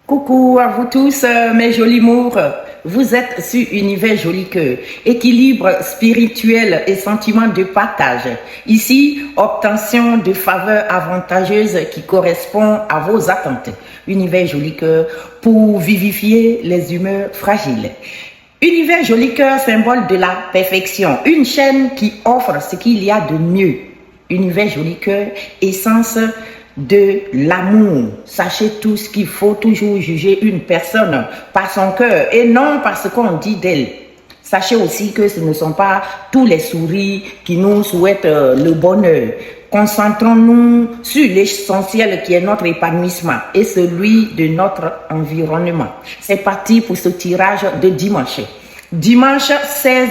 Coucou à vous tous, mes jolis mours. Vous êtes sur Univers Joli Cœur, équilibre spirituel et sentiment de partage. Ici, obtention de faveurs avantageuses qui correspondent à vos attentes. Univers Joli Cœur pour vivifier les humeurs fragiles. Univers Joli Cœur, symbole de la perfection. Une chaîne qui offre ce qu'il y a de mieux. Univers Joli Cœur, essence de l'amour. Sachez tous qu'il faut toujours juger une personne par son cœur et non par ce qu'on dit d'elle. Sachez aussi que ce ne sont pas tous les souris qui nous souhaitent le bonheur. Concentrons-nous sur l'essentiel qui est notre épanouissement et celui de notre environnement. C'est parti pour ce tirage de dimanche. Dimanche 16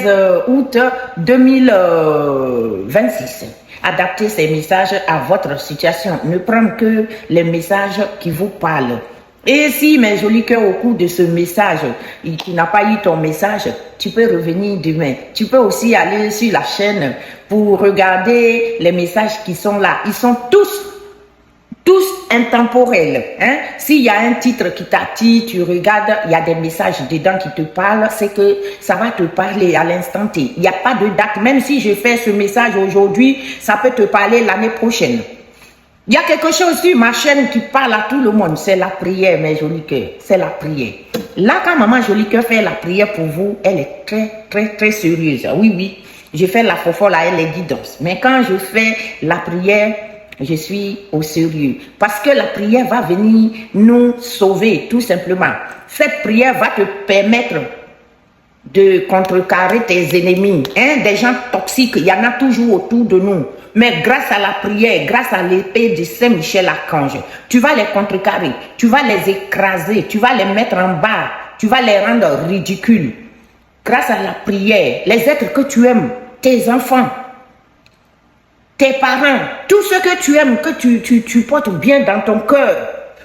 août 2026. Adaptez ces messages à votre situation. Ne prendre que les messages qui vous parlent. Et si, mes jolis cœurs, au cours de ce message, tu n'as pas eu ton message, tu peux revenir demain. Tu peux aussi aller sur la chaîne pour regarder les messages qui sont là. Ils sont tous intemporels. Hein? S'il y a un titre qui t'attire, tu regardes, il y a des messages dedans qui te parlent, c'est que ça va te parler à l'instant T. Il n'y a pas de date. Même si je fais ce message aujourd'hui, ça peut te parler l'année prochaine. Il y a quelque chose sur ma chaîne qui parle à tout le monde. C'est la prière, mes jolis cœurs. C'est la prière. Là, quand Maman Joli Cœur fait la prière pour vous, elle est très sérieuse. Oui. Je fais la fofolle à elle, les guidances. Mais quand je fais la prière, je suis au sérieux. Parce que la prière va venir nous sauver, tout simplement. Cette prière va te permettre de contrecarrer tes ennemis. Hein? Des gens toxiques, il y en a toujours autour de nous. Mais grâce à la prière, grâce à l'épée de Saint-Michel-Archange, tu vas les contrecarrer, tu vas les écraser, tu vas les mettre en bas, tu vas les rendre ridicules. Grâce à la prière, les êtres que tu aimes, tes enfants, tes parents, tous ceux que tu aimes, que tu portes bien dans ton cœur,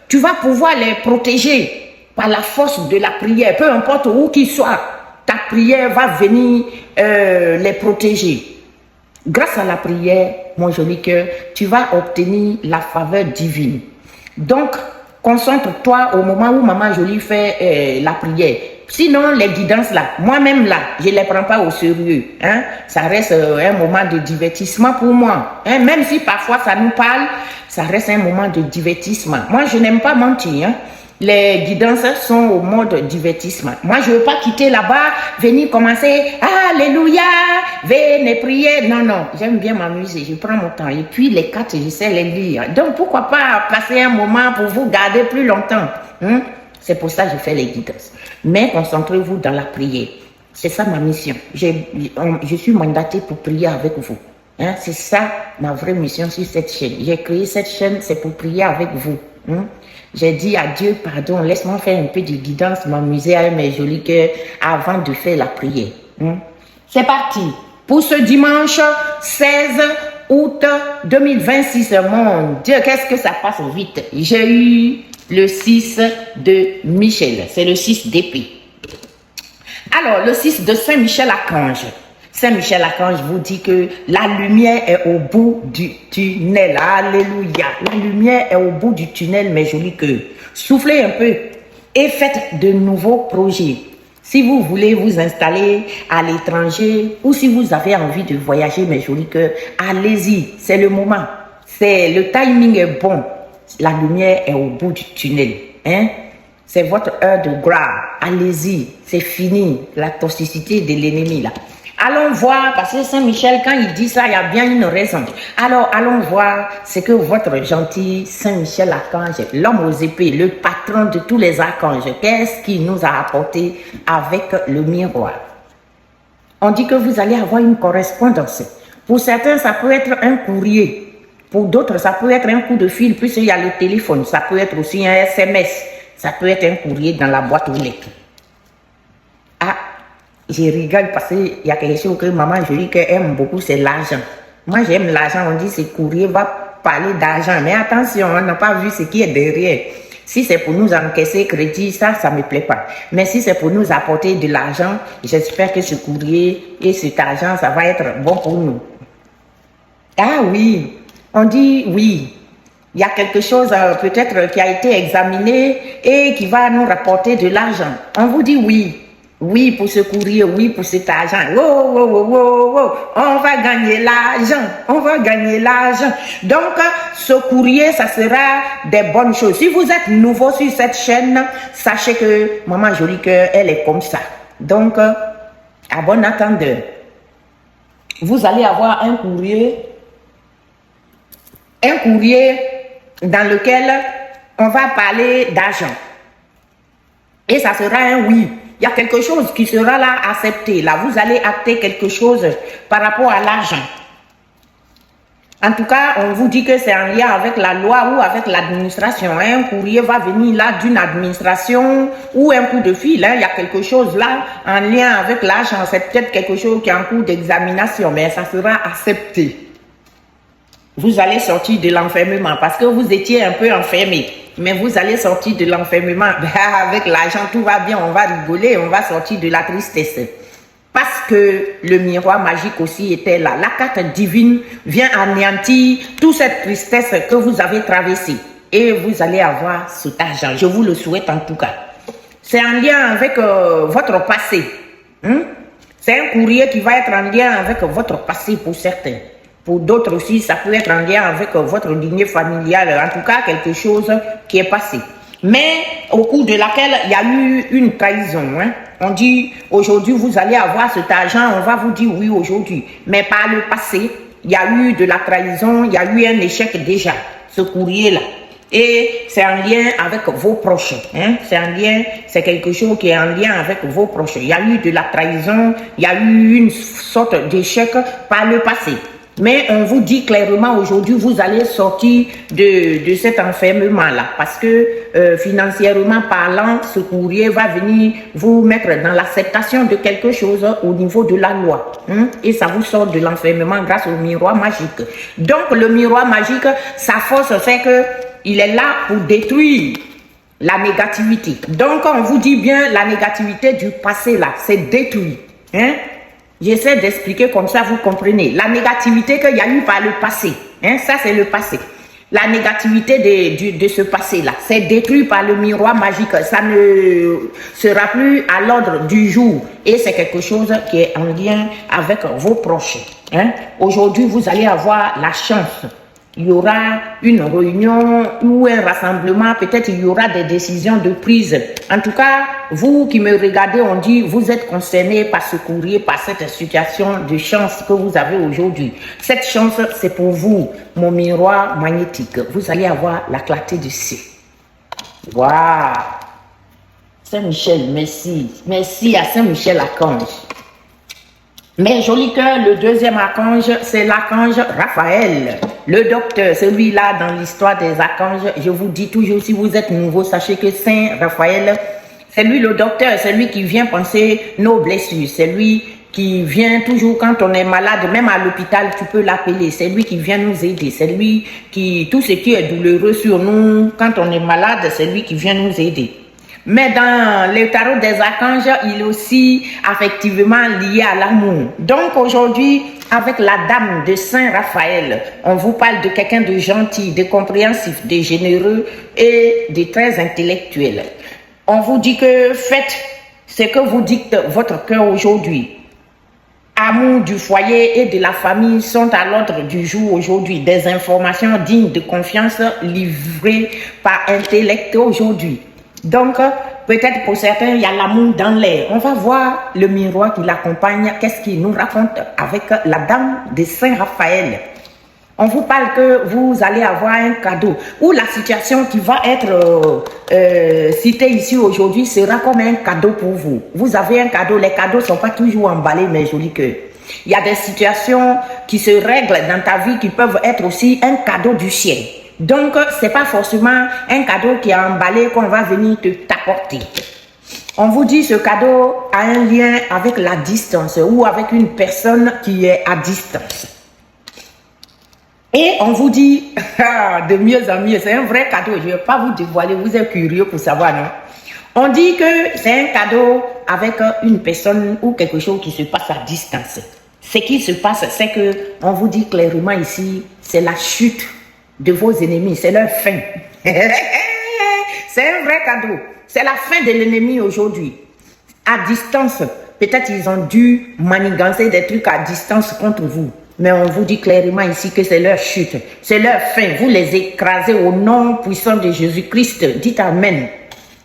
tu vas pouvoir les protéger par la force de la prière, peu importe où qu'ils soient. Ta prière va venir les protéger. Grâce à la prière, mon joli cœur, tu vas obtenir la faveur divine. Donc, concentre-toi au moment où Maman Jolie fait la prière. Sinon, les guidances là, moi-même là, je ne les prends pas au sérieux. Hein? Ça reste un moment de divertissement pour moi. Hein? Même si parfois ça nous parle, ça reste un moment de divertissement. Moi, je n'aime pas mentir. Hein? Les guidances sont au mode divertissement. Moi, je ne veux pas quitter là-bas, venir commencer, alléluia, venez prier. Non, j'aime bien m'amuser, je prends mon temps. Et puis, les cartes, je sais les lire. Donc, pourquoi pas passer un moment pour vous garder plus longtemps. Hein? C'est pour ça que je fais les guidances. Mais concentrez-vous dans la prière. C'est ça ma mission. Je suis mandatée pour prier avec vous. Hein? C'est ça ma vraie mission sur cette chaîne. J'ai créé cette chaîne, c'est pour prier avec vous. Hein? J'ai dit à Dieu, pardon, laisse-moi faire un peu de guidance, m'amuser avec mes jolis cœurs avant de faire la prière. Hein? C'est parti. Pour ce dimanche 16 août 2026, mon Dieu, qu'est-ce que ça passe vite. J'ai eu le 6 de Michel, c'est le 6 d'épée. Alors, le 6 de Saint-Michel-Archange. Saint-Michel-Archange vous dit que la lumière est au bout du tunnel. Alléluia. La lumière est au bout du tunnel, mes jolis cœurs. Soufflez un peu et faites de nouveaux projets. Si vous voulez vous installer à l'étranger ou si vous avez envie de voyager, mes jolis cœurs, allez-y. C'est le moment. Le timing est bon. La lumière est au bout du tunnel. Hein? C'est votre heure de gloire. Allez-y. C'est fini. La toxicité de l'ennemi là. Allons voir, parce que Saint-Michel, quand il dit ça, il y a bien une raison. Alors, allons voir ce que votre gentil Saint-Michel Archange, l'homme aux épées, le patron de tous les archanges, qu'est-ce qu'il nous a apporté avec le miroir? On dit que vous allez avoir une correspondance. Pour certains, ça peut être un courrier. Pour d'autres, ça peut être un coup de fil, puisqu'il y a le téléphone. Ça peut être aussi un SMS. Ça peut être un courrier dans la boîte aux lettres. Je rigole parce qu'il y a quelque chose que Maman Jolie Cœur aime beaucoup, c'est l'argent. Moi, j'aime l'argent. On dit que ce courrier va parler d'argent. Mais attention, on n'a pas vu ce qui est derrière. Si c'est pour nous encaisser crédit, ça ne me plaît pas. Mais si c'est pour nous apporter de l'argent, j'espère que ce courrier et cet argent, ça va être bon pour nous. Ah oui, on dit oui. Il y a quelque chose peut-être qui a été examiné et qui va nous rapporter de l'argent. On vous dit oui. Oui pour ce courrier, oui pour cet argent. Oh, oh, oh, oh, oh. On va gagner l'argent. On va gagner l'argent. Donc, ce courrier, ça sera des bonnes choses. Si vous êtes nouveau sur cette chaîne, sachez que Maman Joli Cœur, elle est comme ça. Donc, à bon entendeur, vous allez avoir un courrier dans lequel on va parler d'argent. Et ça sera un oui. Il y a quelque chose qui sera là accepté. Là, vous allez acter quelque chose par rapport à l'argent. En tout cas, on vous dit que c'est en lien avec la loi ou avec l'administration. Un courrier va venir là d'une administration ou un coup de fil. Il y a quelque chose là en lien avec l'argent. C'est peut-être quelque chose qui est en cours d'examination, mais ça sera accepté. Vous allez sortir de l'enfermement parce que vous étiez un peu enfermé. Mais vous allez sortir de l'enfermement. Avec l'argent, tout va bien. On va rigoler. On va sortir de la tristesse. Parce que le miroir magique aussi était là. La carte divine vient anéantir toute cette tristesse que vous avez traversée. Et vous allez avoir cet argent. Je vous le souhaite en tout cas. C'est en lien avec votre passé. C'est un courrier qui va être en lien avec votre passé pour certains. Pour d'autres aussi, ça peut être en lien avec votre lignée familiale. En tout cas, quelque chose qui est passé. Mais au cours de laquelle il y a eu une trahison. On dit, aujourd'hui, vous allez avoir cet argent. On va vous dire oui aujourd'hui. Mais par le passé, il y a eu de la trahison. Il y a eu un échec déjà. Ce courrier-là. Et c'est en lien avec vos proches. C'est quelque chose qui est en lien avec vos proches. Il y a eu de la trahison. Il y a eu une sorte d'échec par le passé. Mais on vous dit clairement aujourd'hui, vous allez sortir de cet enfermement-là. Parce que financièrement parlant, ce courrier va venir vous mettre dans l'acceptation de quelque chose au niveau de la loi. Et ça vous sort de l'enfermement grâce au miroir magique. Donc le miroir magique, sa force, c'est que il est là pour détruire la négativité. Donc on vous dit bien la négativité du passé là, c'est détruit. J'essaie d'expliquer comme ça, vous comprenez. La négativité qu'il y a eu par le passé. Ça, c'est le passé. La négativité de ce passé-là, c'est détruit par le miroir magique. Ça ne sera plus à l'ordre du jour. Et c'est quelque chose qui est en lien avec vos proches. Aujourd'hui, vous allez avoir la chance. Il y aura une réunion ou un rassemblement, peut-être il y aura des décisions de prise. En tout cas, vous qui me regardez, on dit, vous êtes concernés par ce courrier, par cette situation de chance que vous avez aujourd'hui. Cette chance, c'est pour vous, mon miroir magnétique. Vous allez avoir la clarté du ciel. Waouh! Saint-Michel, merci. Merci à Saint-Michel Archange. Mais Joli Cœur, le deuxième archange, c'est l'archange Raphaël. Le docteur, celui-là dans l'histoire des archanges, je vous dis toujours, si vous êtes nouveau, sachez que Saint Raphaël, c'est lui le docteur, c'est lui qui vient penser nos blessures, c'est lui qui vient toujours quand on est malade, même à l'hôpital, tu peux l'appeler, c'est lui qui vient nous aider, c'est lui qui, tout ce qui est douloureux sur nous, quand on est malade, c'est lui qui vient nous aider. Mais dans le tarot des archanges, il est aussi effectivement lié à l'amour. Donc aujourd'hui, avec la dame de Saint Raphaël, on vous parle de quelqu'un de gentil, de compréhensif, de généreux et de très intellectuel. On vous dit que faites ce que vous dicte votre cœur aujourd'hui. Amour du foyer et de la famille sont à l'ordre du jour aujourd'hui. Des informations dignes de confiance livrées par intellect aujourd'hui. Donc, peut-être pour certains, il y a l'amour dans l'air. On va voir le miroir qui l'accompagne. Qu'est-ce qu'il nous raconte avec la dame de Saint Raphaël. On vous parle que vous allez avoir un cadeau. Ou la situation qui va être citée ici aujourd'hui sera comme un cadeau pour vous. Vous avez un cadeau. Les cadeaux ne sont pas toujours emballés, mes jolis cœurs. Il y a des situations qui se règlent dans ta vie qui peuvent être aussi un cadeau du ciel. Donc, ce n'est pas forcément un cadeau qui est emballé qu'on va venir t'apporter. On vous dit ce cadeau a un lien avec la distance ou avec une personne qui est à distance. Et on vous dit de mieux en mieux, c'est un vrai cadeau. Je ne vais pas vous dévoiler, vous êtes curieux pour savoir, non? On dit que c'est un cadeau avec une personne ou quelque chose qui se passe à distance. Ce qui se passe, c'est que on vous dit clairement ici, c'est la chute de vos ennemis. C'est leur fin. C'est un vrai cadeau. C'est la fin de l'ennemi aujourd'hui. À distance, peut-être ils ont dû manigancer des trucs à distance contre vous. Mais on vous dit clairement ici que c'est leur chute. C'est leur fin. Vous les écrasez au nom puissant de Jésus-Christ. Dites Amen.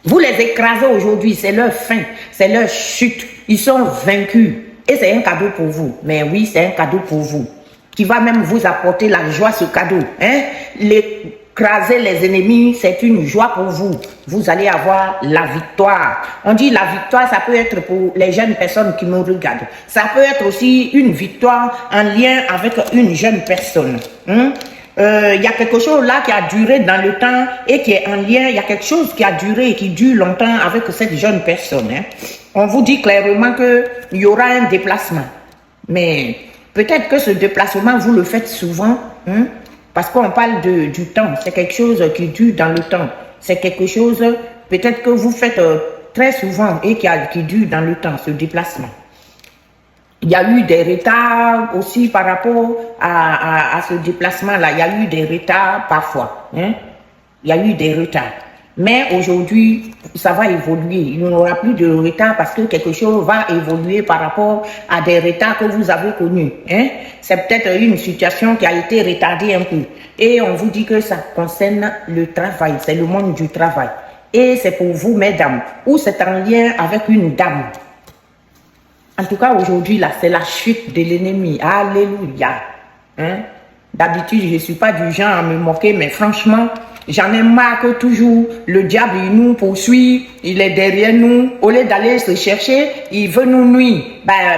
Vous les écrasez aujourd'hui. C'est leur fin. C'est leur chute. Ils sont vaincus. Et c'est un cadeau pour vous. Mais oui, c'est un cadeau pour vous. Qui va même vous apporter la joie, ce cadeau. Hein? Écraser les ennemis, c'est une joie pour vous. Vous allez avoir la victoire. On dit la victoire, ça peut être pour les jeunes personnes qui me regardent. Ça peut être aussi une victoire en lien avec une jeune personne. Y a quelque chose là qui a duré dans le temps et qui est en lien. Il y a quelque chose qui a duré et qui dure longtemps avec cette jeune personne. Hein. On vous dit clairement qu'il y aura un déplacement. Mais peut-être que ce déplacement, vous le faites souvent. Parce qu'on parle du temps, c'est quelque chose qui dure dans le temps. C'est quelque chose, peut-être que vous faites très souvent et qui dure dans le temps, ce déplacement. Il y a eu des retards aussi par rapport à ce déplacement-là. Il y a eu des retards parfois. Il y a eu des retards. Mais aujourd'hui, ça va évoluer. Il n'y aura plus de retard parce que quelque chose va évoluer par rapport à des retards que vous avez connus. C'est peut-être une situation qui a été retardée un peu. Et on vous dit que ça concerne le travail. C'est le monde du travail. Et c'est pour vous, mesdames, ou c'est en lien avec une dame. En tout cas, aujourd'hui, là, c'est la chute de l'ennemi. Alléluia. D'habitude, je ne suis pas du genre à me moquer, mais franchement, j'en ai marre que toujours le diable, il nous poursuit, il est derrière nous. Au lieu d'aller se chercher, il veut nous nuire.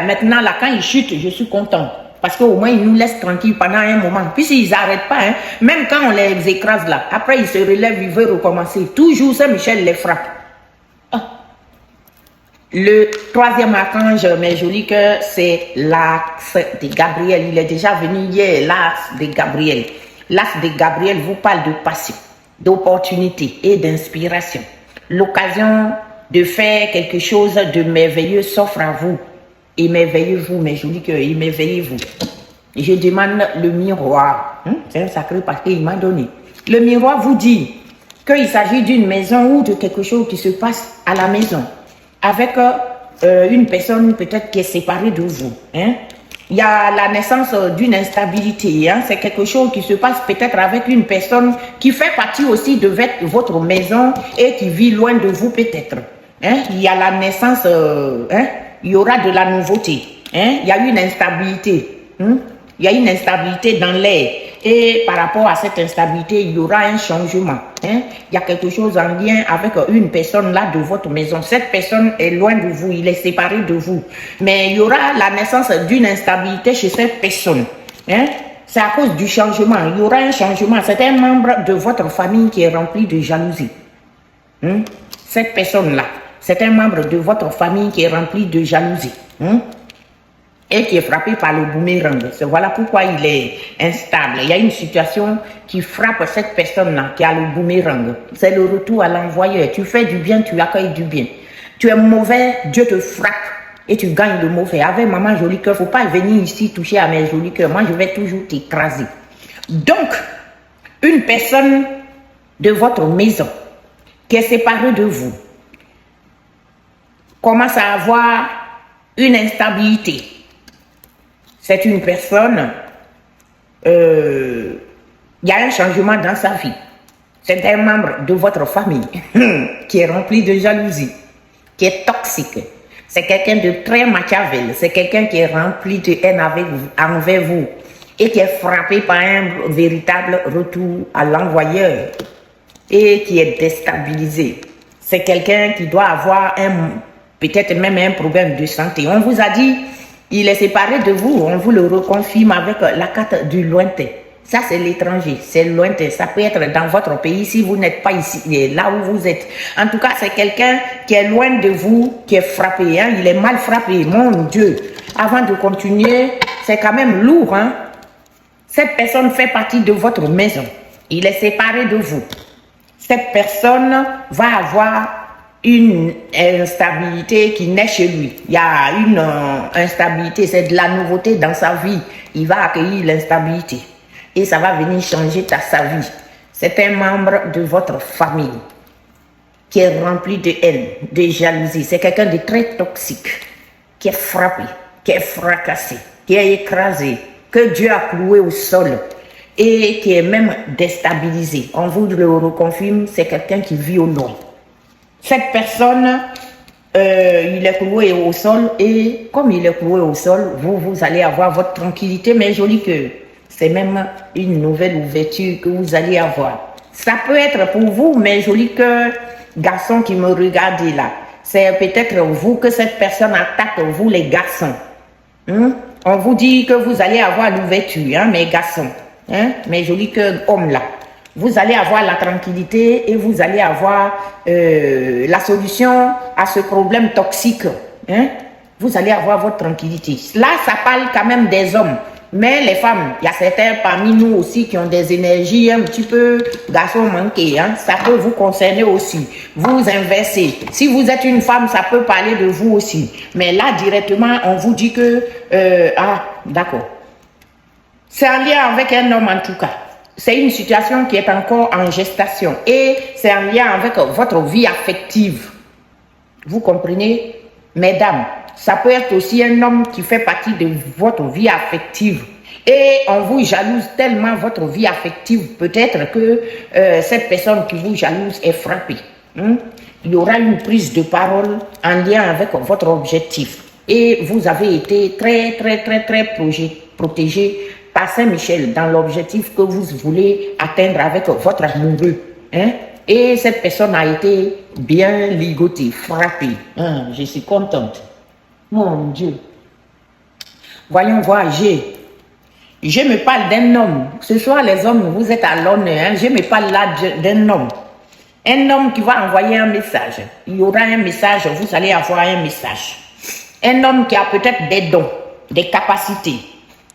Maintenant, là, quand il chute, je suis content. Parce qu'au moins, ils nous laissent tranquilles pendant un moment. Puis s'ils n'arrêtent pas, même quand on les écrase là, après ils se relèvent, ils veulent recommencer. Toujours, Saint-Michel les frappe. Le troisième archange, mes jolis cœurs, c'est l'axe de Gabriel. Il est déjà venu hier, l'axe de Gabriel. L'axe de Gabriel vous parle de passion, d'opportunité et d'inspiration. L'occasion de faire quelque chose de merveilleux s'offre à vous. Émerveillez-vous, mes jolis cœurs, émerveillez-vous. Je demande le miroir. C'est un sacré paquet, il m'a donné. Le miroir vous dit qu'il s'agit d'une maison ou de quelque chose qui se passe à la maison. Avec une personne peut-être qui est séparée de vous. Il y a la naissance d'une instabilité. C'est quelque chose qui se passe peut-être avec une personne qui fait partie aussi de votre maison et qui vit loin de vous peut-être. Il y a la naissance, il y aura de la nouveauté. Il y a une instabilité. Il y a une instabilité dans l'air. Et par rapport à cette instabilité, il y aura un changement. Il y a quelque chose en lien avec une personne là de votre maison. Cette personne est loin de vous, il est séparé de vous. Mais il y aura la naissance d'une instabilité chez cette personne. C'est à cause du changement. Il y aura un changement. C'est un membre de votre famille qui est rempli de jalousie. Cette personne-là, c'est un membre de votre famille qui est rempli de jalousie. Et qui est frappé par le boomerang. Voilà pourquoi il est instable. Il y a une situation qui frappe cette personne-là, qui a le boomerang. C'est le retour à l'envoyeur. Tu fais du bien, tu accueilles du bien. Tu es mauvais, Dieu te frappe et tu gagnes le mauvais. Avec maman jolie cœur, il ne faut pas venir ici toucher à mes jolis cœurs. Moi, je vais toujours t'écraser. Donc, une personne de votre maison qui est séparée de vous commence à avoir une instabilité. C'est une personne, il y a un changement dans sa vie. C'est un membre de votre famille qui est rempli de jalousie, qui est toxique. C'est quelqu'un de très machiavel. C'est quelqu'un qui est rempli de haine envers vous et qui est frappé par un véritable retour à l'envoyeur et qui est déstabilisé. C'est quelqu'un qui doit avoir peut-être même un problème de santé. On vous a dit, il est séparé de vous, on vous le reconfirme avec la carte du lointain. Ça, c'est l'étranger, c'est lointain. Ça peut être dans votre pays si vous n'êtes pas ici, là où vous êtes. En tout cas, c'est quelqu'un qui est loin de vous, qui est frappé. Il est mal frappé, mon Dieu. Avant de continuer, c'est quand même lourd. Cette personne fait partie de votre maison. Il est séparé de vous. Cette personne va avoir une instabilité qui naît chez lui. Il y a une instabilité, c'est de la nouveauté dans sa vie. Il va accueillir l'instabilité. et ça va venir changer sa vie. C'est un membre de votre famille qui est rempli de haine, de jalousie. C'est quelqu'un de très toxique, qui est frappé, qui est fracassé, qui est écrasé, que Dieu a cloué au sol et qui est même déstabilisé. On vous le reconfirme, c'est quelqu'un qui vit au loin. Cette personne, il est cloué au sol et comme il est cloué au sol, vous allez avoir votre tranquillité, mais joli que c'est même une nouvelle ouverture que vous allez avoir. Ça peut être pour vous, mais joli que garçon qui me regardez là, c'est peut-être vous que cette personne attaque, vous les garçons. On vous dit que vous allez avoir l'ouverture, mes garçons, mais joli que homme là. Vous allez avoir la tranquillité et vous allez avoir la solution à ce problème toxique. Vous allez avoir votre tranquillité. Là, ça parle quand même des hommes. Mais les femmes, il y a certains parmi nous aussi qui ont des énergies un petit peu garçons manqués. Ça peut vous concerner aussi. Vous inversez. Si vous êtes une femme, ça peut parler de vous aussi. Mais là, directement, on vous dit que... d'accord. C'est en lien avec un homme en tout cas. C'est une situation qui est encore en gestation. Et c'est en lien avec votre vie affective. Vous comprenez, mesdames? Ça peut être aussi un homme qui fait partie de votre vie affective. Et on vous jalouse tellement votre vie affective. Peut-être que cette personne qui vous jalouse est frappée. Il y aura une prise de parole en lien avec votre objectif. Et vous avez été très protégé par Saint-Michel dans l'objectif que vous voulez atteindre avec votre amoureux. Et cette personne a été bien ligotée, frappée. Je suis contente. Mon Dieu. Voyons voir, je me parle d'un homme. Ce soir, les hommes, vous êtes à l'honneur. Je me parle là d'un homme. Un homme qui va envoyer un message. Il y aura un message, vous allez avoir un message. Un homme qui a peut-être des dons, des capacités.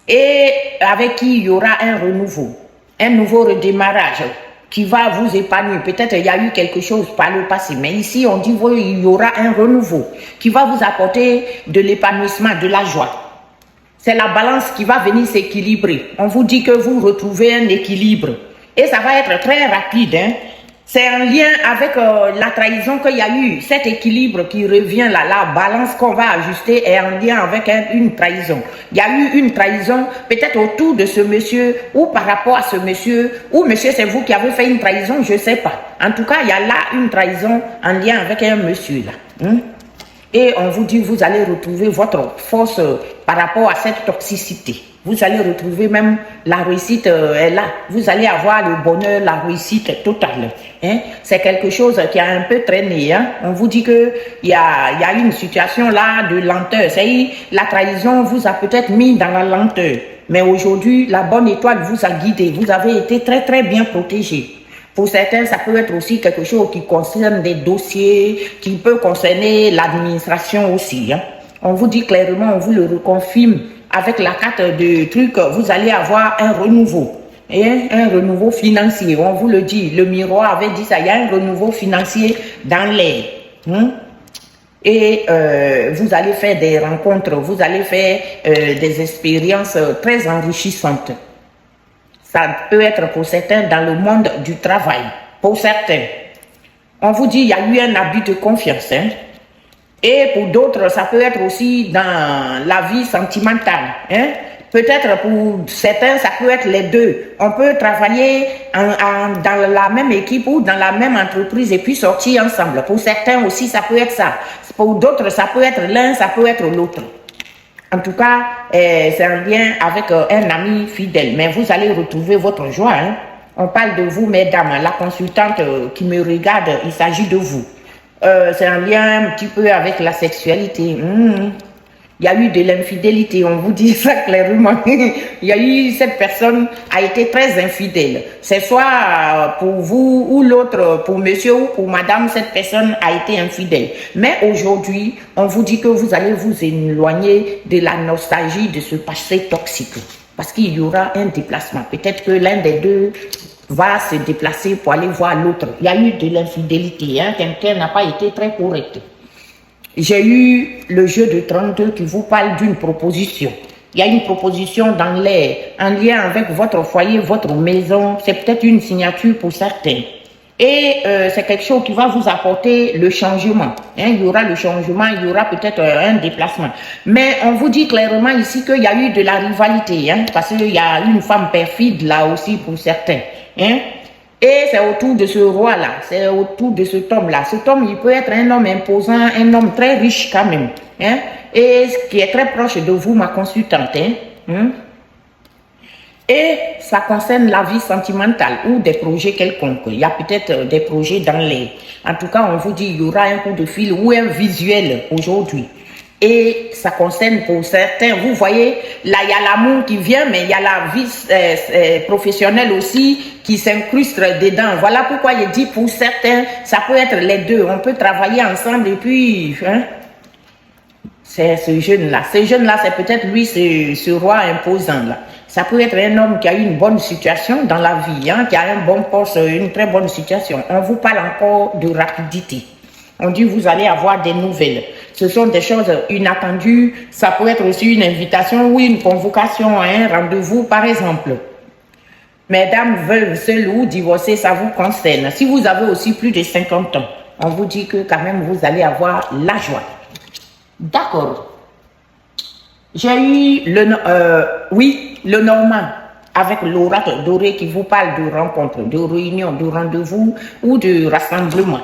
Et avec qui il y aura un renouveau. Un nouveau redémarrage qui va vous épanouir. Peut-être il y a eu quelque chose par le passé, mais ici on dit qu'il y aura un renouveau qui va vous apporter de l'épanouissement, de la joie. C'est la balance qui va venir s'équilibrer. On vous dit que vous retrouvez un équilibre et ça va être très rapide. C'est en lien avec la trahison qu'il y a eu. Cet équilibre qui revient là, la balance qu'on va ajuster est en lien avec une trahison. Il y a eu une trahison peut-être autour de ce monsieur ou par rapport à ce monsieur. Ou monsieur, c'est vous qui avez fait une trahison, je ne sais pas. En tout cas, il y a là une trahison en lien avec un monsieur là. Et on vous dit, vous allez retrouver votre force par rapport à cette toxicité. Vous allez retrouver même la réussite est là. Vous allez avoir le bonheur, la réussite totale. C'est quelque chose qui a un peu traîné. On vous dit que il y a une situation là de lenteur. C'est la trahison vous a peut-être mis dans la lenteur. Mais aujourd'hui, la bonne étoile vous a guidé. Vous avez été très bien protégé. Pour certains, ça peut être aussi quelque chose qui concerne des dossiers, qui peut concerner l'administration aussi. On vous dit clairement, on vous le reconfirme. Avec la carte de truc, vous allez avoir un renouveau. Un renouveau financier. On vous le dit. Le miroir avait dit ça. Il y a un renouveau financier dans l'air. Et vous allez faire des rencontres. Vous allez faire des expériences très enrichissantes. Ça peut être pour certains dans le monde du travail. Pour certains. On vous dit il y a eu un abus de confiance. Et pour d'autres, ça peut être aussi dans la vie sentimentale. Peut-être pour certains, ça peut être les deux. On peut travailler dans la même équipe ou dans la même entreprise et puis sortir ensemble. Pour certains aussi, ça peut être ça. Pour d'autres, ça peut être l'un, ça peut être l'autre. En tout cas, c'est un lien avec un ami fidèle. Mais vous allez retrouver votre joie. On parle de vous, mesdames. La consultante qui me regarde, il s'agit de vous. C'est un lien un petit peu avec la sexualité. Il y a eu de l'infidélité, on vous dit ça clairement. Il y a eu, cette personne a été très infidèle. C'est soit pour vous ou l'autre, pour monsieur ou pour madame, cette personne a été infidèle. Mais aujourd'hui, on vous dit que vous allez vous éloigner de la nostalgie de ce passé toxique. Parce qu'il y aura un déplacement. Peut-être que l'un des deux va se déplacer pour aller voir l'autre. Il y a eu de l'infidélité, quelqu'un n'a pas été très correct. J'ai eu le jeu de 32 qui vous parle d'une proposition. Il y a une proposition dans l'air en lien avec votre foyer, votre maison. C'est peut-être une signature pour certains. Et c'est quelque chose qui va vous apporter le changement. Hein, il y aura le changement, il y aura peut-être un déplacement. Mais on vous dit clairement ici qu'il y a eu de la rivalité. Hein, parce qu'il y a une femme perfide là aussi pour certains. Hein. Et c'est autour de ce roi-là, c'est autour de cet homme-là. Cet homme, il peut être un homme imposant, un homme très riche quand même. Hein, et qui est très proche de vous, ma consultante. Hein. Et ça concerne la vie sentimentale ou des projets quelconques. Il y a peut-être des projets dans les... En tout cas, on vous dit il y aura un coup de fil ou un visuel aujourd'hui. Et ça concerne pour certains, vous voyez, là il y a l'amour qui vient, mais il y a la vie professionnelle aussi qui s'incruste dedans. Voilà pourquoi il dit pour certains, ça peut être les deux. On peut travailler ensemble et puis... Hein, c'est ce jeune-là. Ce jeune-là, c'est peut-être lui, ce roi imposant-là. Ça peut être un homme qui a une bonne situation dans la vie, hein, qui a un bon poste, une très bonne situation. On vous parle encore de rapidité. On dit vous allez avoir des nouvelles. Ce sont des choses inattendues. Ça peut être aussi une invitation ou une convocation à un rendez-vous, par exemple. Mesdames, veuves, seules ou divorcées, ça vous concerne. Si vous avez aussi plus de 50 ans, on vous dit que quand même vous allez avoir la joie. D'accord. J'ai eu le Normand avec l'oracle doré qui vous parle de rencontre, de réunion, de rendez-vous ou de rassemblement.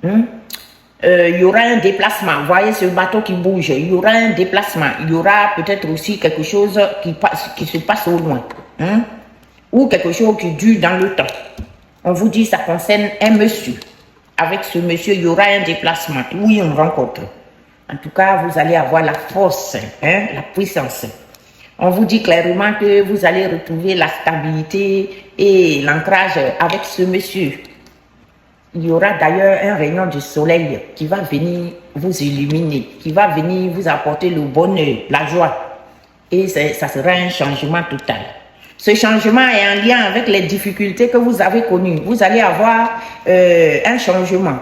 Il y aura un déplacement. Vous voyez ce bateau qui bouge. Il y aura un déplacement. Il y aura peut-être aussi quelque chose qui se passe au loin. Ou quelque chose qui dure dans le temps. On vous dit ça concerne un monsieur. Avec ce monsieur, il y aura un déplacement ou une rencontre. En tout cas, vous allez avoir la force, la puissance. On vous dit clairement que vous allez retrouver la stabilité et l'ancrage avec ce monsieur. Il y aura d'ailleurs un rayon du soleil qui va venir vous illuminer, qui va venir vous apporter le bonheur, la joie. Et ça sera un changement total. Ce changement est en lien avec les difficultés que vous avez connues. Vous allez avoir un changement.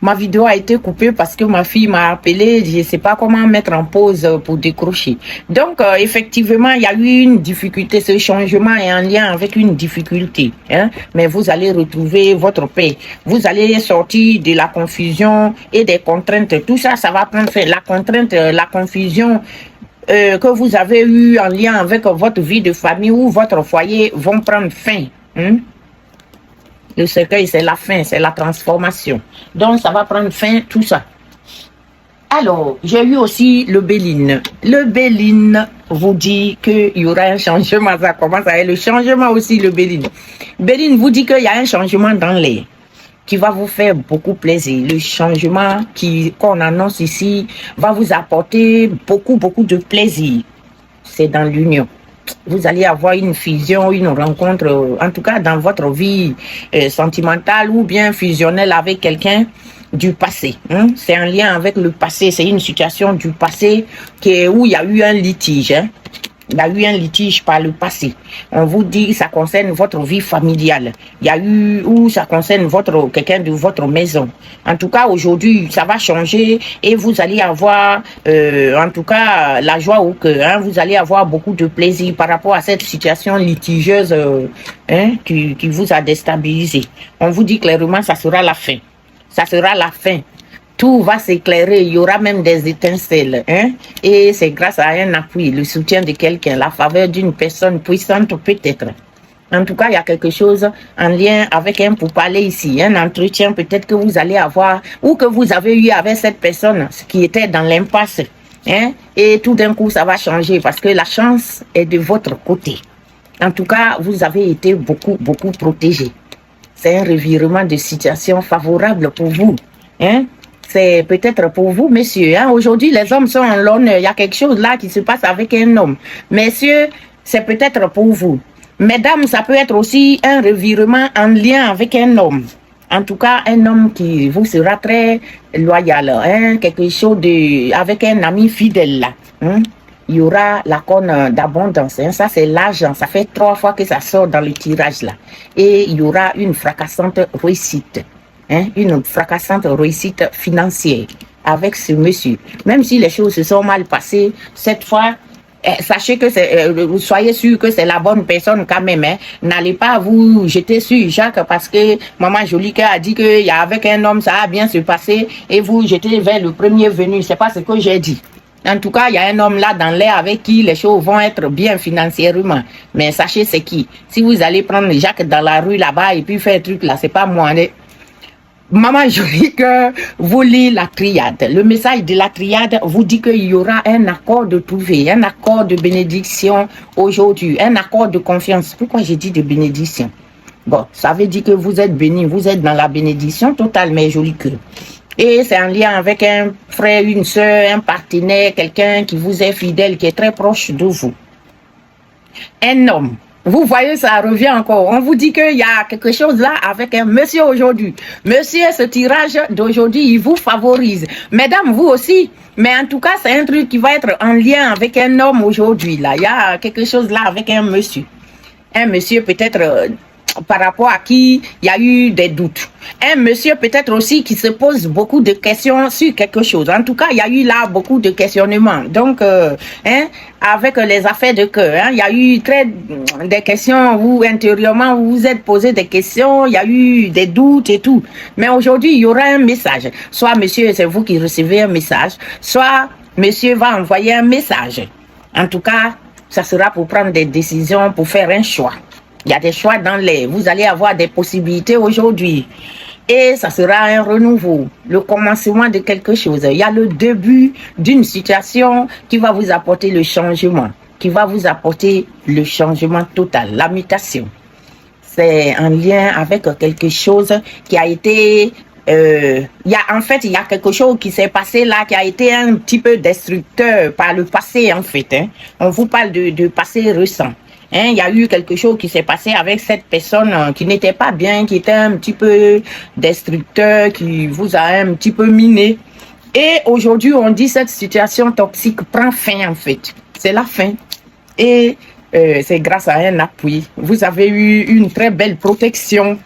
Ma vidéo a été coupée parce que ma fille m'a appelé, je ne sais pas comment mettre en pause pour décrocher. Donc, effectivement, il y a eu une difficulté. Ce changement est en lien avec une difficulté. Hein? Mais vous allez retrouver votre paix. Vous allez sortir de la confusion et des contraintes. Tout ça, ça va prendre fin. La contrainte, la confusion que vous avez eu en lien avec votre vie de famille ou votre foyer vont prendre fin. Le cercueil, c'est la fin, c'est la transformation. Donc, ça va prendre fin, tout ça. Alors, j'ai eu aussi le Béline. Le Béline vous dit qu'il y aura un changement. Ça commence à être le changement aussi, le Béline. Béline vous dit qu'il y a un changement dans l'air qui va vous faire beaucoup plaisir. Le changement qu'on annonce ici va vous apporter beaucoup de plaisir. C'est dans l'union. Vous allez avoir une fusion, une rencontre, en tout cas dans votre vie sentimentale ou bien fusionnelle avec quelqu'un du passé. C'est en lien avec le passé, c'est une situation du passé où il y a eu un litige. Il y a eu un litige par le passé. On vous dit que ça concerne votre vie familiale. Il y a eu ou ça concerne quelqu'un de votre maison. En tout cas, aujourd'hui, ça va changer et vous allez avoir, en tout cas, la joie au cœur. Vous allez avoir beaucoup de plaisir par rapport à cette situation litigieuse qui vous a déstabilisé. On vous dit clairement, ça sera la fin. Ça sera la fin. Tout va s'éclairer, il y aura même des étincelles. Et c'est grâce à un appui, le soutien de quelqu'un, la faveur d'une personne puissante peut-être. En tout cas, il y a quelque chose en lien avec un pourparler ici, un entretien peut-être que vous allez avoir ou que vous avez eu avec cette personne qui était dans l'impasse. Et tout d'un coup, ça va changer parce que la chance est de votre côté. En tout cas, vous avez été beaucoup protégé. C'est un revirement de situation favorable pour vous. C'est peut-être pour vous, messieurs. Aujourd'hui, les hommes sont en l'honneur. Il y a quelque chose là qui se passe avec un homme. Messieurs, c'est peut-être pour vous. Mesdames, ça peut être aussi un revirement en lien avec un homme. En tout cas, un homme qui vous sera très loyal. Quelque chose avec un ami fidèle là. Il y aura la corne d'abondance. Ça, c'est l'argent. Ça fait 3 fois que ça sort dans le tirage là. Et il y aura une fracassante réussite. Une fracassante réussite financière avec ce monsieur. Même si les choses se sont mal passées, cette fois, sachez que soyez sûr que c'est la bonne personne quand même. Hein. N'allez pas vous jeter sur Jacques parce que maman Jolicoeur a dit que avec un homme ça a bien se passer et vous jetez vers le premier venu. C'est pas ce que j'ai dit. En tout cas, il y a un homme là dans l'air avec qui les choses vont être bien financièrement. Mais sachez c'est qui. Si vous allez prendre Jacques dans la rue là-bas et puis faire un truc là, c'est pas moi. Hein. Maman Jolicoeur vous lit la triade. Le message de la triade vous dit qu'il y aura un accord de trouver, un accord de bénédiction aujourd'hui, un accord de confiance. Pourquoi j'ai dit de bénédiction? Bon, ça veut dire que vous êtes bénis, vous êtes dans la bénédiction totale, mais Jolicoeur. Et c'est en lien avec un frère, une soeur, un partenaire, quelqu'un qui vous est fidèle, qui est très proche de vous. Un homme. Vous voyez, ça revient encore. On vous dit qu'il y a quelque chose là avec un monsieur aujourd'hui. Monsieur, ce tirage d'aujourd'hui, il vous favorise. Mesdames, vous aussi. Mais en tout cas, c'est un truc qui va être en lien avec un homme aujourd'hui. Là, il y a quelque chose là avec un monsieur. Un monsieur peut-être... par rapport à qui il y a eu des doutes. Un monsieur peut-être aussi qui se pose beaucoup de questions sur quelque chose. En tout cas, il y a eu là beaucoup de questionnements. Donc, avec les affaires de cœur, il y a eu des questions, vous, intérieurement, vous vous êtes posé des questions, il y a eu des doutes et tout. Mais aujourd'hui, il y aura un message. Soit monsieur, c'est vous qui recevez un message, soit monsieur va envoyer un message. En tout cas, ça sera pour prendre des décisions, pour faire un choix. Il y a des choix dans l'air. Vous allez avoir des possibilités aujourd'hui. Et ça sera un renouveau, le commencement de quelque chose. Il y a le début d'une situation qui va vous apporter le changement, qui va vous apporter le changement total, la mutation. C'est en lien avec quelque chose qui a été... il y a quelque chose qui s'est passé là, qui a été un petit peu destructeur par le passé, en fait. Hein. On vous parle de passé récent. Il y a eu quelque chose qui s'est passé avec cette personne qui n'était pas bien, qui était un petit peu destructeur, qui vous a un petit peu miné. Et aujourd'hui, on dit cette situation toxique prend fin, en fait. C'est la fin. Et c'est grâce à un appui. Vous avez eu une très belle protection.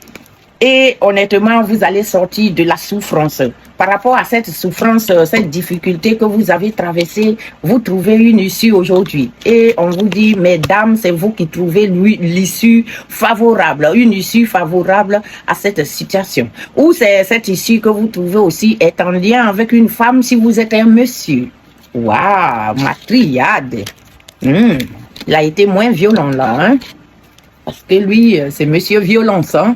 Et honnêtement, vous allez sortir de la souffrance. Par rapport à cette souffrance, cette difficulté que vous avez traversée, vous trouvez une issue aujourd'hui. Et on vous dit, mesdames, c'est vous qui trouvez l'issue favorable, une issue favorable à cette situation. Ou c'est cette issue que vous trouvez aussi est en lien avec une femme si vous êtes un monsieur. Waouh, ma triade. Il a été moins violent là, hein? Parce que lui, c'est monsieur violence, hein?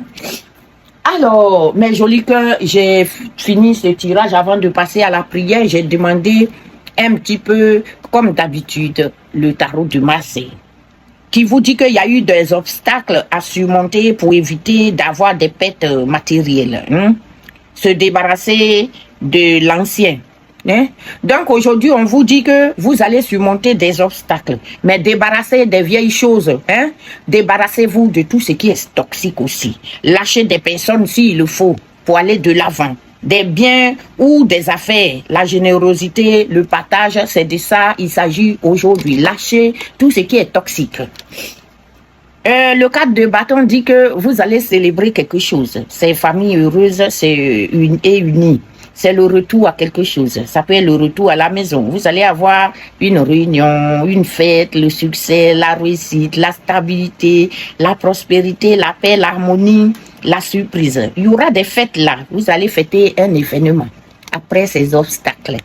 Alors, mes Jolicoeur, j'ai fini ce tirage avant de passer à la prière. J'ai demandé un petit peu, comme d'habitude, le tarot de Marseille, qui vous dit qu'il y a eu des obstacles à surmonter pour éviter d'avoir des pertes matérielles. Se débarrasser de l'ancien. Donc aujourd'hui, on vous dit que vous allez surmonter des obstacles, mais débarrassez des vieilles choses. Débarrassez-vous de tout ce qui est toxique aussi. Lâchez des personnes s'il le faut pour aller de l'avant. Des biens ou des affaires, la générosité, le partage, c'est de ça il s'agit aujourd'hui. Lâchez tout ce qui est toxique. Le cadre de bâton dit que vous allez célébrer quelque chose. C'est famille heureuse, c'est unie. C'est le retour à quelque chose. Ça peut être le retour à la maison. Vous allez avoir une réunion, une fête, le succès, la réussite, la stabilité, la prospérité, la paix, l'harmonie, la surprise. Il y aura des fêtes là. Vous allez fêter un événement après ces obstacles.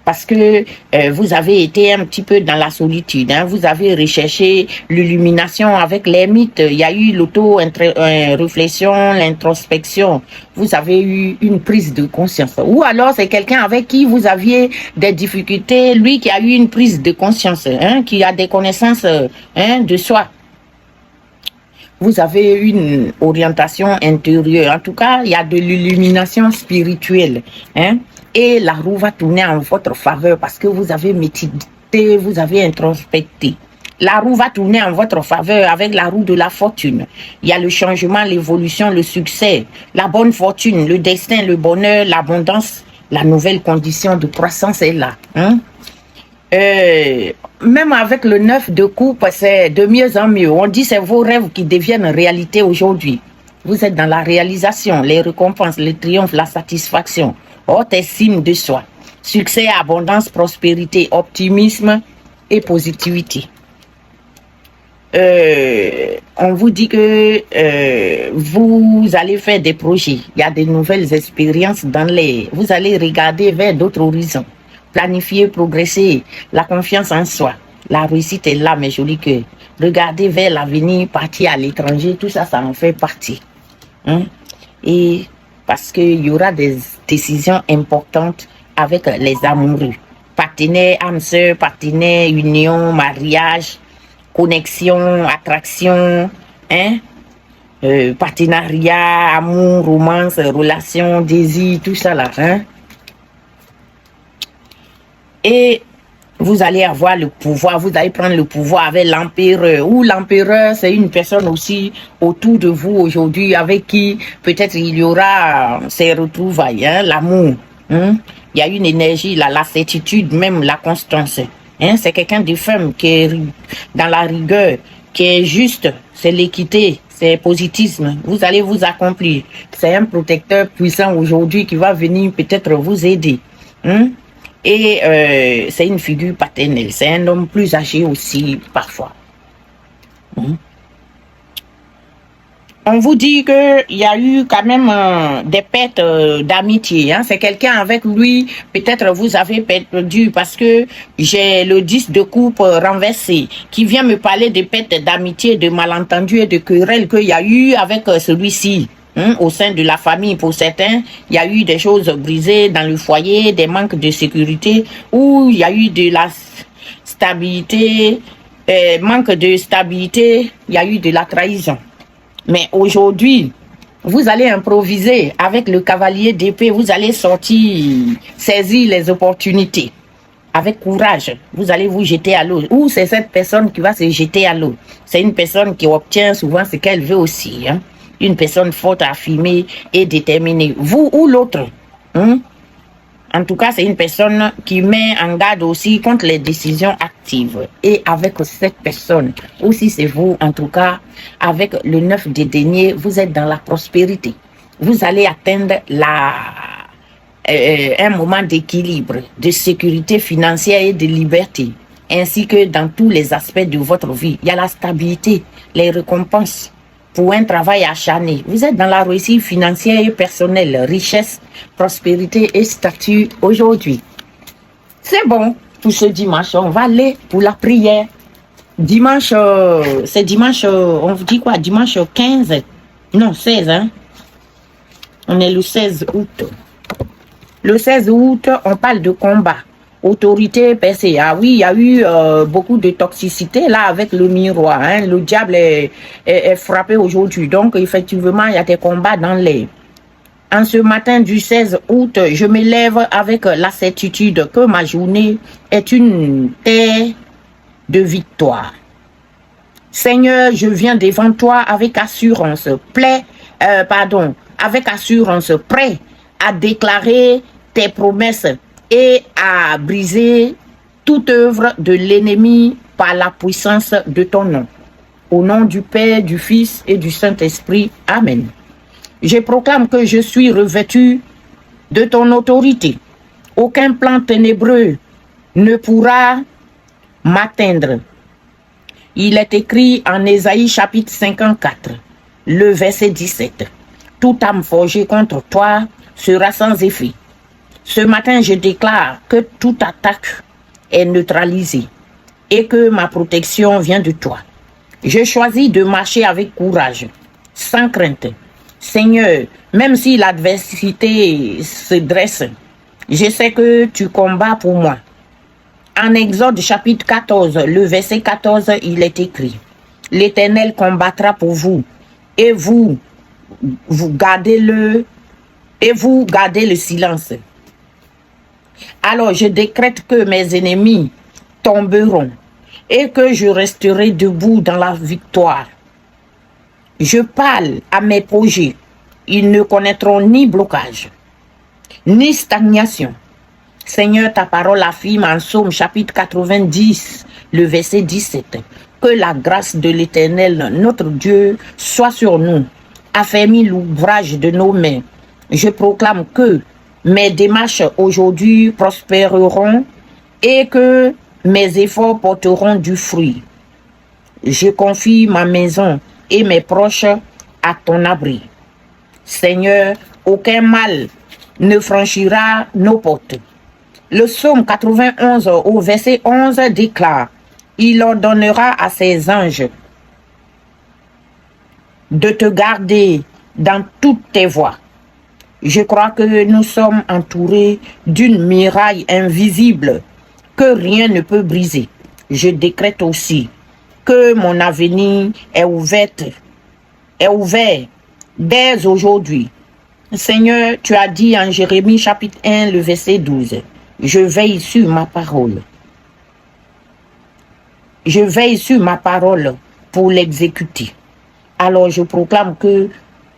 Parce que vous avez été un petit peu dans la solitude. Vous avez recherché l'illumination avec les mythes. Il y a eu l'auto-réflexion, l'introspection. Vous avez eu une prise de conscience. Ou alors c'est quelqu'un avec qui vous aviez des difficultés, lui qui a eu une prise de conscience, qui a des connaissances de soi. Vous avez une orientation intérieure. En tout cas, il y a de l'illumination spirituelle. Et la roue va tourner en votre faveur parce que vous avez médité, vous avez introspecté. La roue va tourner en votre faveur avec la roue de la fortune. Il y a le changement, l'évolution, le succès, la bonne fortune, le destin, le bonheur, l'abondance, la nouvelle condition de croissance est là. Même avec le 9 de coupe, c'est de mieux en mieux. On dit c'est vos rêves qui deviennent réalité aujourd'hui. Vous êtes dans la réalisation, les récompenses, les triomphes, la satisfaction. haute estime de soi, succès, abondance, prospérité, optimisme et positivité. On vous dit que vous allez faire des projets, il y a de nouvelles expériences dans les... Vous allez regarder vers d'autres horizons, planifier, progresser, la confiance en soi. La réussite est là, mes jolis cœurs. Regardez vers l'avenir, partir à l'étranger, tout ça, ça en fait partie. Hein? Et parce qu'il y aura des décisions importantes avec les amoureux. Partenaires, âme sœur, partenaires, union, mariage, connexion, attraction, hein? Partenariat, amour, romance, relation, désir, tout ça là. Hein? Et vous allez avoir le pouvoir, vous allez prendre le pouvoir avec l'empereur. Ou l'empereur, c'est une personne aussi autour de vous aujourd'hui avec qui peut-être il y aura ces retrouvailles, hein, l'amour. Hein? Il y a une énergie, la certitude, même la constance. Hein? C'est quelqu'un de ferme qui est dans la rigueur, qui est juste, c'est l'équité, c'est positisme. Vous allez vous accomplir. C'est un protecteur puissant aujourd'hui qui va venir peut-être vous aider. Hein? Et c'est une figure paternelle. C'est un homme plus âgé aussi, parfois. On vous dit qu'il y a eu quand même des pertes d'amitié. Hein? C'est quelqu'un avec lui, peut-être vous avez perdu parce que j'ai le 10 de coupe renversé qui vient me parler de pertes d'amitié, de malentendus et de querelles qu'il y a eu avec celui-ci. Au sein de la famille, pour certains, il y a eu des choses brisées dans le foyer, des manques de sécurité, ou il y a eu de la stabilité, manque de stabilité, il y a eu de la trahison. Mais aujourd'hui, vous allez improviser avec le cavalier d'épée, vous allez sortir, saisir les opportunités. Avec courage, vous allez vous jeter à l'eau. Ou c'est cette personne qui va se jeter à l'eau. C'est une personne qui obtient souvent ce qu'elle veut aussi, hein? Une personne forte, affirmée et déterminée. Vous ou l'autre. Hein? En tout cas, c'est une personne qui met en garde aussi contre les décisions actives. Et avec cette personne, aussi c'est vous, en tout cas, avec le 9 des deniers, vous êtes dans la prospérité. Vous allez atteindre un moment d'équilibre, de sécurité financière et de liberté. Ainsi que dans tous les aspects de votre vie. Il y a la stabilité, les récompenses. Pour un travail acharné. Vous êtes dans la réussite financière et personnelle, richesse, prospérité et statut aujourd'hui. C'est bon pour ce dimanche. On va aller pour la prière. Dimanche, c'est dimanche, on vous dit quoi? Dimanche 15, non 16, hein? On est le 16 août. Le 16 août, on parle de combat. Autorité percée. Ah oui, il y a eu beaucoup de toxicité là avec le miroir. Hein. Le diable est frappé aujourd'hui. Donc, effectivement, il y a des combats dans l'air. En ce matin du 16 août, je me lève avec la certitude que ma journée est une terre de victoire. Seigneur, je viens devant toi avec assurance, avec assurance, prêt à déclarer tes promesses et à briser toute œuvre de l'ennemi par la puissance de ton nom. Au nom du Père, du Fils et du Saint-Esprit. Amen. Je proclame que je suis revêtu de ton autorité. Aucun plan ténébreux ne pourra m'atteindre. Il est écrit en Ésaïe chapitre 54, le verset 17. Toute âme forgée contre toi sera sans effet. Ce matin, je déclare que toute attaque est neutralisée et que ma protection vient de toi. Je choisis de marcher avec courage, sans crainte. Seigneur, même si l'adversité se dresse, je sais que tu combats pour moi. En Exode chapitre 14, le verset 14, il est écrit: l'Éternel combattra pour vous et vous gardez le silence. Alors je décrète que mes ennemis tomberont et que je resterai debout dans la victoire. Je parle à mes projets. Ils ne connaîtront ni blocage, ni stagnation. Seigneur, ta parole affirme en Psaume chapitre 90, le verset 17, que la grâce de l'Éternel, notre Dieu, soit sur nous, affermis l'ouvrage de nos mains. Je proclame que mes démarches aujourd'hui prospéreront et que mes efforts porteront du fruit. Je confie ma maison et mes proches à ton abri. Seigneur, aucun mal ne franchira nos portes. Le psaume 91 au verset 11 déclare: il ordonnera à ses anges de te garder dans toutes tes voies. Je crois que nous sommes entourés d'une muraille invisible que rien ne peut briser. Je décrète aussi que mon avenir est ouvert dès aujourd'hui. Seigneur, tu as dit en Jérémie chapitre 1, le verset 12, je veille sur ma parole. Je veille sur ma parole pour l'exécuter. Alors je proclame que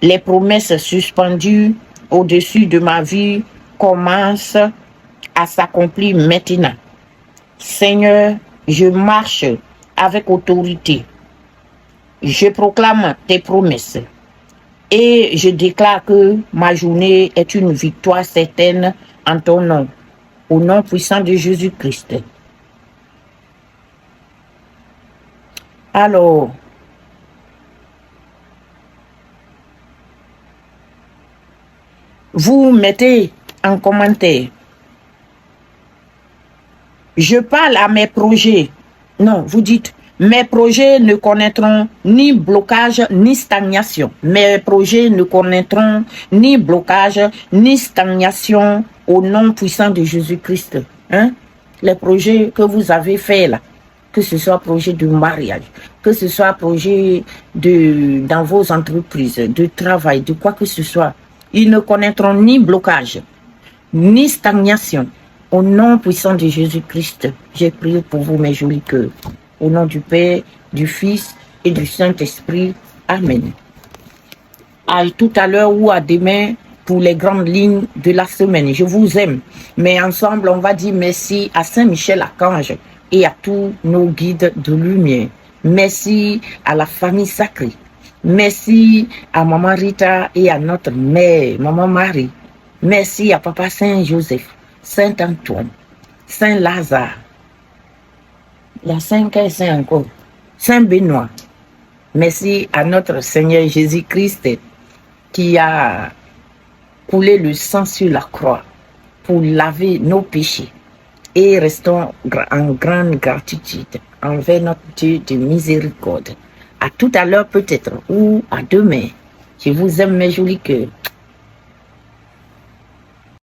les promesses suspendues au-dessus de ma vie commencent à s'accomplir maintenant. Seigneur, je marche avec autorité. Je proclame tes promesses et je déclare que ma journée est une victoire certaine en ton nom, au nom puissant de Jésus-Christ. Alors, vous mettez en commentaire, je parle à mes projets. Non, vous dites, mes projets ne connaîtront ni blocage ni stagnation. Mes projets ne connaîtront ni blocage ni stagnation au nom puissant de Jésus-Christ. Hein? Les projets que vous avez faits là, que ce soit projet de mariage, que ce soit projet dans vos entreprises, de travail, de quoi que ce soit, ils ne connaîtront ni blocage, ni stagnation. Au nom puissant de Jésus-Christ, j'ai prié pour vous, mes jolis cœurs. Au nom du Père, du Fils et du Saint-Esprit. Amen. À tout à l'heure ou à demain pour les grandes lignes de la semaine. Je vous aime. Mais ensemble, on va dire merci à Saint-Michel-Archange et à tous nos guides de lumière. Merci à la famille sacrée. Merci à Maman Rita et à notre mère, Maman Marie. Merci à Papa Saint-Joseph, Saint-Antoine, Saint-Lazare. Il y a 5 saints encore. Saint-Benoît. Merci à notre Seigneur Jésus-Christ qui a coulé le sang sur la croix pour laver nos péchés. Et restons en grande gratitude envers notre Dieu de miséricorde. À tout à l'heure peut-être ou à demain. Je vous aime mes jolis cœurs.